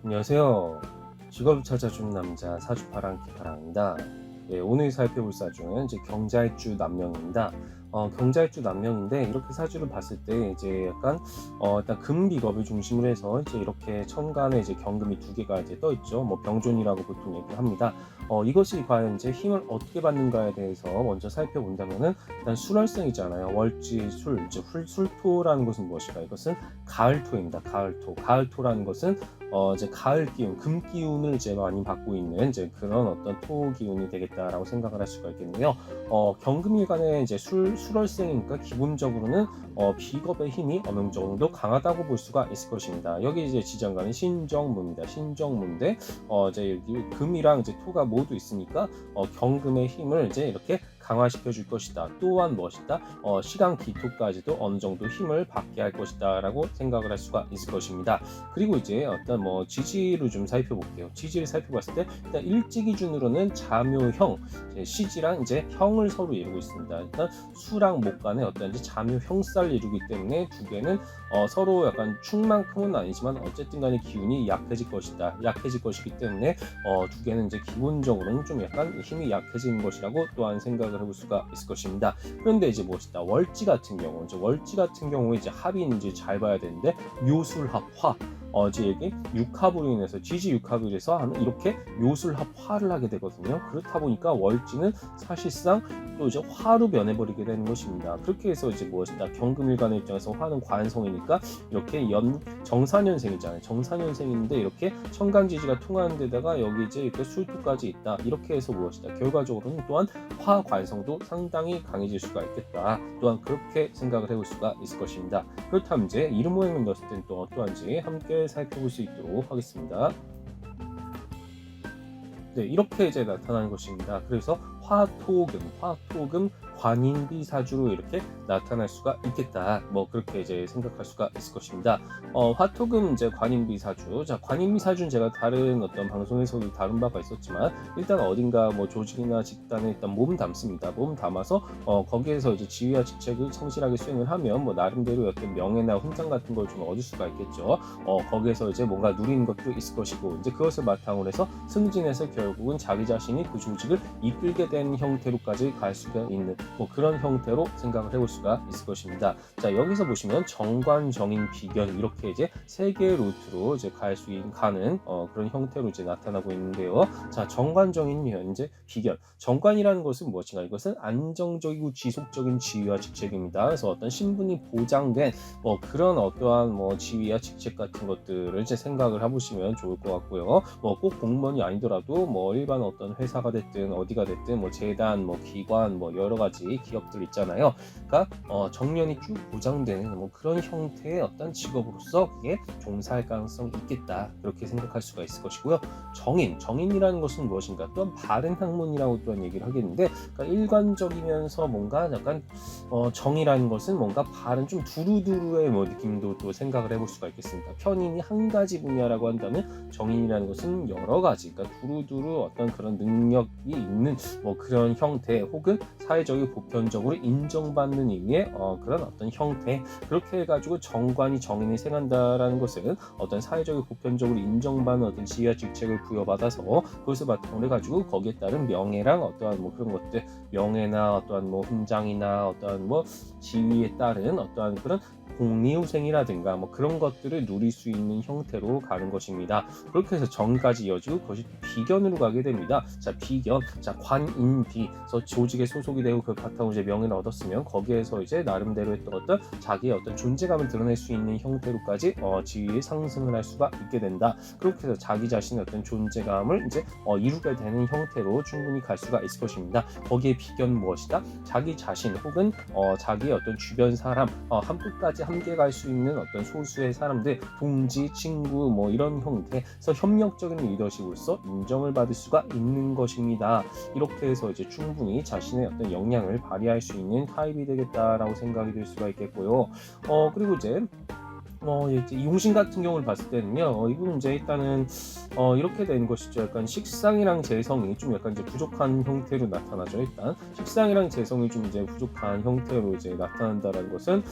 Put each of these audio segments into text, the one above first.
안녕하세요. 직업을 찾아주는 남자 사주파랑 기파랑입니다. 예, 오늘 살펴볼 사주는 이제 경자일주 남명입니다. 경자일주 남명인데 이렇게 사주를 봤을 때 이제 약간 일단 금비겁을 중심으로 해서 이제 이렇게 천간에 이제 경금이 두 개가 이제 떠 있죠. 뭐 병존이라고 보통 얘기를 합니다. 이것이 과연 이제 힘을 어떻게 받는가에 대해서 먼저 살펴본다면은 일단 술월생이잖아요. 월지 술, 이제 술토라는 것은 무엇일까? 이것은 가을토입니다. 가을토. 가을토라는 것은 이제 가을 기운, 금 기운을 이제 많이 받고 있는 이제 그런 어떤 토 기운이 되겠다라고 생각을 할 수가 있겠네요. 경금일간의 이제 술월생이니까 기본적으로는 비겁의 힘이 어느 정도 강하다고 볼 수가 있을 것입니다. 여기 이제 지정관은 신정무입니다. 신정무인데 이제 여기 금이랑 이제 토가 모두 있으니까 경금의 힘을 이제 이렇게 강화시켜 줄 것이다. 또한 무엇이다? 시간 기토까지도 어느 정도 힘을 받게 할 것이다 라고 생각을 할 수가 있을 것입니다. 그리고 이제 어떤 뭐 지지를 좀 살펴볼게요. 지지를 살펴봤을 때 일단 일지 기준으로는 자묘형, 시지랑 이제 형을 서로 이루고 있습니다. 일단 수랑 목 간에 어떤 이제 자묘형살을 이루기 때문에 두 개는 서로 약간 축만큼은 아니지만 어쨌든 간에 기운이 약해질 것이다. 약해질 것이기 때문에 두 개는 이제 기본적으로는 좀 약간 힘이 약해지는 것이라고 또한 생각을 해볼 수가 있을 것입니다. 그런데 이제 무엇이다? 월지 같은 경우, 이제 월지 같은 경우에 이제 합인지 잘 봐야 되는데 묘술합화. 이제 이게 육합으로 인해서 지지 육합으로 인해서 하는 이렇게 묘술합화를 하게 되거든요. 그렇다 보니까 월지는 사실상 또 이제 화로 변해버리게 되는 것입니다. 그렇게 해서 이제 무엇이다? 경금일간의 입장에서 화는 관성이니까 이렇게 정사년생이잖아요. 정사년생인데 이렇게 천간지지가 통하는 데다가 여기 이제 이렇게 술토까지 있다. 이렇게 해서 무엇이다? 결과적으로는 또한 화 관성도 상당히 강해질 수가 있겠다. 또한 그렇게 생각을 해볼 수가 있을 것입니다. 그렇다면 이제 이름 모양을 넣었을 때는 또 어떠한지 함께 살펴볼 수 있도록 하겠습니다. 네, 이렇게 이제 나타나는 것입니다. 그래서 화토금, 관인비사주로 이렇게 나타날 수가 있겠다. 뭐 그렇게 이제 생각할 수가 있을 것입니다. 화토금 이제 관인비사주. 자, 관인비사주는 제가 다른 어떤 방송에서도 다룬 바가 있었지만 일단 어딘가 뭐 조직이나 집단에 일단 몸 담습니다. 몸 담아서 거기에서 이제 지위와 직책을 성실하게 수행을 하면 뭐 나름대로 어떤 명예나 훈장 같은 걸 좀 얻을 수가 있겠죠. 거기에서 이제 뭔가 누리는 것도 있을 것이고 이제 그것을 바탕으로 해서 승진해서 결국은 자기 자신이 그 조직을 이끌게 되는 형태로까지 갈 수가 있는 뭐 그런 형태로 생각을 해볼 수가 있을 것입니다. 자, 여기서 보시면 정관, 정인, 비견 이렇게 이제 세 개의 루트로 이제 가는 그런 형태로 이제 나타나고 있는데요. 자, 정관, 정인, 현재 비견. 정관이라는 것은 무엇인가? 이것은 안정적이고 지속적인 지위와 직책입니다. 그래서 어떤 신분이 보장된 뭐 그런 어떠한 뭐 지위와 직책 같은 것들을 이제 생각을 해보시면 좋을 것 같고요. 뭐 꼭 공무원이 아니더라도 뭐 일반 어떤 회사가 됐든 어디가 됐든 뭐 재단, 뭐 기관, 뭐 여러 가지 기업들 있잖아요. 그러니까 정년이 쭉 보장되는 뭐 그런 형태의 어떤 직업으로서 그게 종사할 가능성이 있겠다. 그렇게 생각할 수가 있을 것이고요. 정인이라는 것은 무엇인가? 또한 바른 학문이라고 또한 얘기를 하겠는데, 그러니까 일관적이면서 뭔가 약간 정이라는 것은 뭔가 바른 좀 두루두루의 뭐 느낌도 또 생각을 해볼 수가 있겠습니다. 편인이 한 가지 분야라고 한다면 정인이라는 것은 여러 가지, 그러니까 두루두루 어떤 그런 능력이 있는 뭐 그런 형태 혹은 사회적이고 보편적으로 인정받는 의미의 그런 어떤 형태, 그렇게 해가지고 정관이 정인이 생한다라는 것은 어떤 사회적이고 보편적으로 인정받는 어떤 지위와 직책을 부여받아서 그것을 바탕으로 해가지고 거기에 따른 명예랑 어떠한 뭐 그런 것들, 명예나 어떠한 뭐 훈장이나 어떠한 뭐 지위에 따른 어떠한 그런 공리후생이라든가 뭐 그런 것들을 누릴 수 있는 형태로 가는 것입니다. 그렇게 해서 정까지 이어지고 그것이 비견으로 가게 됩니다. 자, 비견, 자, 관인비, 그래서 조직에 소속이 되고 그 바탕으로 이제 명예를 얻었으면 거기에서 이제 나름대로 했던 어떤 자기의 어떤 존재감을 드러낼 수 있는 형태로까지 지위에 상승을 할 수가 있게 된다. 그렇게 해서 자기 자신의 어떤 존재감을 이제 이루게 되는 형태로 충분히 갈 수가 있을 것입니다. 거기에 비견 무엇이다? 자기 자신 혹은 자기의 어떤 주변 사람, 한 끝까지 함께 갈 수 있는 어떤 소수의 사람들, 동지, 친구 뭐 이런 형태에서 협력적인 리더십으로서 인정을 받을 수가 있는 것입니다. 이렇게 해서 이제 충분히 자신의 어떤 역량을 발휘할 수 있는 타입이 되겠다라고 생각이 될 수가 있겠고요. 그리고 이제 이용신 같은 경우를 봤을 때는요, 이분은 이제 일단은 이렇게 된 것이죠. 약간 식상이랑 재성이 좀 약간 이제 부족한 형태로 나타나죠. 일단 식상이랑 재성이 좀 이제 부족한 형태로 이제 나타난다라는 것은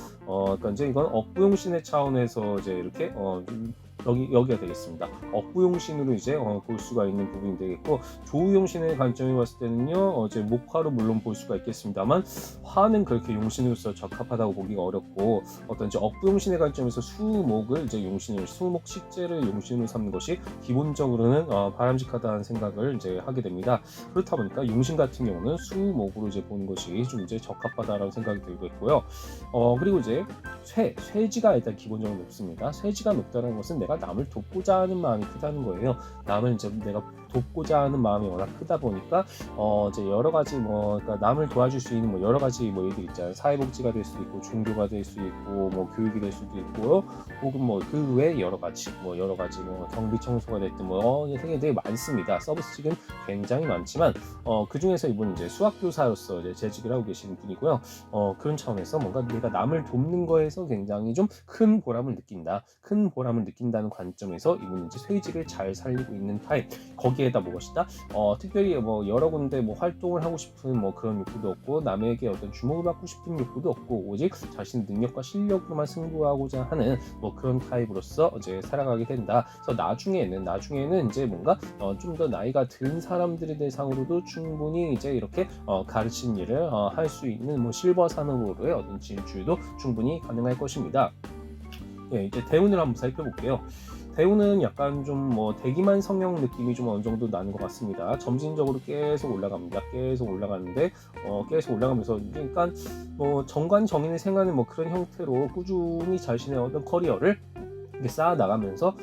약간 이제 이건 업부용신의 차원에서 이제 이렇게 여기가 되겠습니다. 억부용신으로 이제 볼 수가 있는 부분이 되겠고, 조우용신의 관점에 봤을 때는요, 이제 목화로 물론 볼 수가 있겠습니다만 화는 그렇게 용신으로서 적합하다고 보기가 어렵고, 어떤 이제 억부용신의 관점에서 수목을 이제 용신을, 수목 식재를 용신으로 삼는 것이 기본적으로는 바람직하다는 생각을 이제 하게 됩니다. 그렇다 보니까 용신 같은 경우는 수목으로 이제 보는 것이 좀 이제 적합하다라는 생각이 들겠고요. 그리고 이제 쇠지가 일단 기본적으로 높습니다. 쇠지가 높다는 것은 내가 남을 돕고자 하는 마음이 크다는 거예요. 남을 이제 내가 돕고자 하는 마음이 워낙 크다 보니까 이제 여러 가지 그러니까 남을 도와줄 수 있는 여러 가지 일들이 있잖아요. 사회복지가 될 수도 있고, 종교가 될 수도 있고, 교육이 될 수도 있고요. 혹은 그 외에 여러 가지 경비 청소가 됐든 되게 많습니다. 서비스직은 굉장히 많지만 그 중에서 이분은 이제 수학교사로서 이제 재직을 하고 계시는 분이고요. 그런 차원에서 뭔가 내가 남을 돕는 거에서 굉장히 좀 큰 보람을 느낀다는 관점에서 이분은 이제 쇠직을 잘 살리고 있는 타입. 거기에다 무엇이다? 특별히 여러 군데 활동을 하고 싶은 그런 욕구도 없고, 남에게 어떤 주목을 받고 싶은 욕구도 없고, 오직 자신의 능력과 실력으로만 승부하고자 하는 그런 타입으로서 이제 살아가게 된다. 그래서 나중에는 이제 뭔가 좀 더 나이가 든 사람들의 대상으로도 충분히 이제 이렇게 가르친 일을 할 수 있는 실버 산업으로의 어떤 진출도 충분히 가능할 것입니다. 예, 이제 대운을 한번 살펴볼게요. 대운은 약간 좀 대기만 성형 느낌이 좀 어느 정도 나는 것 같습니다. 점진적으로 계속 올라갑니다. 계속 올라가는데 계속 올라가면서 그러니까 정관정인의 생활은 그런 형태로 꾸준히 자신의 어떤 커리어를 이렇게 쌓아 나가면서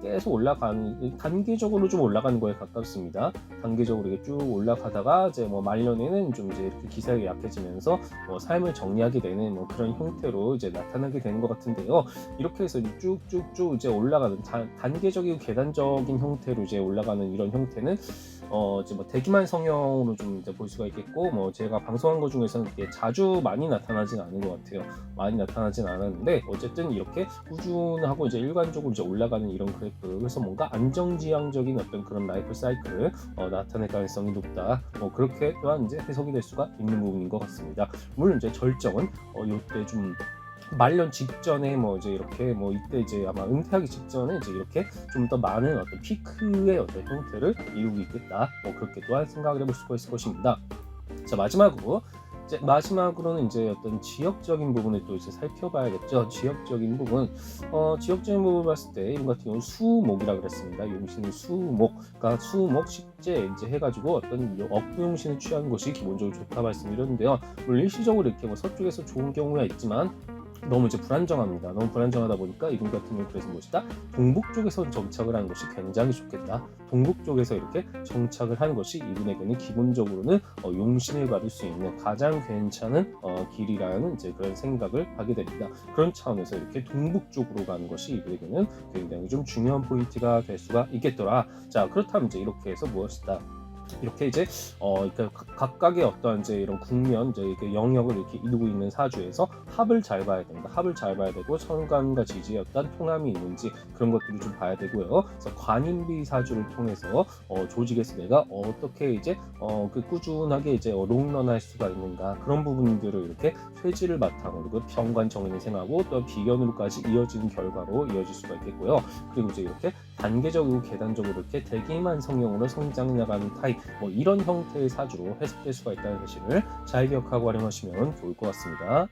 계속 올라가는, 단계적으로 좀 올라가는 거에 가깝습니다. 단계적으로 이렇게 쭉 올라가다가 이제 말년에는 좀 이제 이렇게 기세가 약해지면서 삶을 정리하게 되는 그런 형태로 이제 나타나게 되는 것 같은데요. 이렇게 해서 쭉쭉쭉 이제 올라가는 단계적이고 계단적인 형태로 이제 올라가는 이런 형태는 이제 대기만 성형으로 좀 이제 볼 수가 있겠고, 제가 방송한 것 중에서는 이게 자주 많이 나타나진 않은 것 같아요. 많이 나타나진 않았는데 어쨌든 이렇게 꾸준하고 이제 일관적으로 이제 올라가는 이런 그래프, 그래서 뭔가 안정지향적인 어떤 그런 라이프 사이클을 나타낼 가능성이 높다. 그렇게 또한 이제 해석이 될 수가 있는 부분인 것 같습니다. 물론 이제 절정은 이때 좀 말년 직전에 이제 이렇게 이때 이제 아마 은퇴하기 직전에 이제 이렇게 좀 더 많은 어떤 피크의 어떤 형태를 이루고 있겠다. 그렇게 또한 생각을 해볼 수가 있을 것입니다. 자, 마지막으로는 이제 어떤 지역적인 부분을 또 이제 살펴봐야겠죠. 지역적인 부분을 봤을 때 이분 같은 경우는 수목이라 그랬습니다. 용신은 수목, 그러니까 수목 식재 이제 해가지고 어떤 억부용신을 취하는 것이 기본적으로 좋다 말씀드렸는데요. 물론 일시적으로 이렇게 서쪽에서 좋은 경우가 있지만 너무 이제 불안정합니다. 너무 불안정하다 보니까 이분 같은 경우 그래서 무엇이다? 동북 쪽에서 정착을 하는 것이 굉장히 좋겠다. 동북 쪽에서 이렇게 정착을 하는 것이 이분에게는 기본적으로는 용신을 받을 수 있는 가장 괜찮은 길이라는 이제 그런 생각을 하게 됩니다. 그런 차원에서 이렇게 동북 쪽으로 가는 것이 이분에게는 굉장히 좀 중요한 포인트가 될 수가 있겠더라. 자, 그렇다면 이제 이렇게 해서 무엇이다? 이렇게 이제 그러니까 각각의 어떤 이제 이런 국면 이제 이렇게 영역을 이렇게 이루고 있는 사주에서 합을 잘 봐야 됩니다. 합을 잘 봐야 되고 천간과 지지의 어떤 통함이 있는지 그런 것들을 좀 봐야 되고요. 그래서 관인비 사주를 통해서 조직에서 내가 어떻게 이제 꾸준하게 이제 롱런할 수가 있는가, 그런 부분들을 이렇게 쇠지를 바탕으로 그 병관정인을 생하고 또 비견으로까지 이어지는 결과로 이어질 수가 있겠고요. 그리고 이제 이렇게 단계적으로 계단적으로 이렇게 대기만 성형으로 성장해 나가는 타입, 이런 형태의 사주로 해석될 수가 있다는 사실을 잘 기억하고 활용하시면 좋을 것 같습니다.